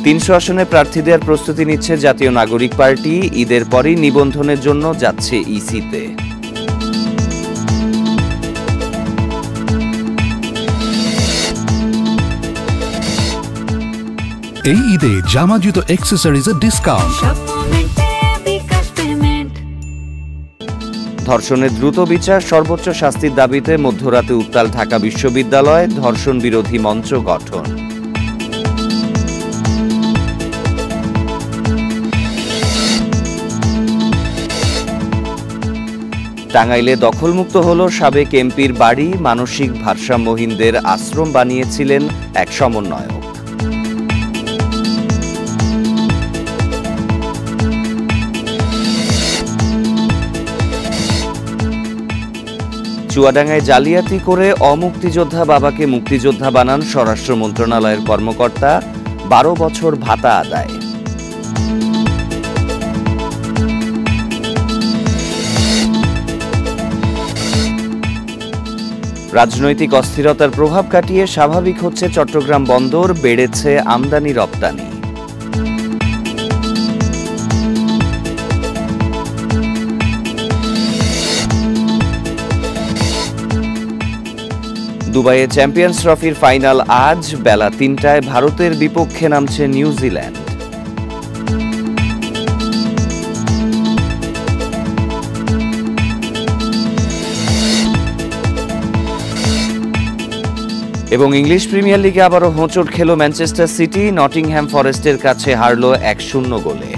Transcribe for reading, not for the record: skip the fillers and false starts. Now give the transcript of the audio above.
300 আসনে প্রার্থী দেওয়ার প্রস্তুতি নিচ্ছে জাতীয় নাগরিক পার্টি। ঈদের পরই নিবন্ধনের জন্য যাচ্ছে ইসিতে। এই ঈদে জামা জুতো অ্যাক্সেসরিজের ডিসকাউন্ট। ধর্ষণের দ্রুত বিচার, সর্বোচ্চ শাস্তির দাবিতে মধ্যরাতে উত্তাল ঢাকা বিশ্ববিদ্যালয়, ধর্ষণ বিরোধী মঞ্চ গঠন। টাঙ্গাইলে দখলমুক্ত হল সাবেক এমপির বাড়ি, মানসিক ভারসাম্যহীনদের আশ্রম বানিয়েছিলেন এক সমন্বয়ক। চুয়াডাঙ্গায় জালিয়াতি করে অমুক্তিযোদ্ধা বাবাকে মুক্তিযোদ্ধা বানান স্বরাষ্ট্র মন্ত্রণালয়ের কর্মকর্তা, 12 বছর ভাতা আদায়। রাজনৈতিক অস্থিরতার প্রভাব কাটিয়ে স্বাভাবিক হচ্ছে চট্টগ্রাম বন্দর, বেড়েছে আমদানি রপ্তানি। দুবাইয়ে চ্যাম্পিয়ন্স ট্রফির ফাইনাল আজ বেলা 3টায় ভারতের বিপক্ষে নামছে নিউজিল্যান্ড। এবং ইংলিশ প্রিমিয়ার লিগে আবারও হোঁচট খেল ম্যানচেস্টার সিটি, নটিংহ্যাম ফরেস্টের কাছে হারল 1-0 গোলে।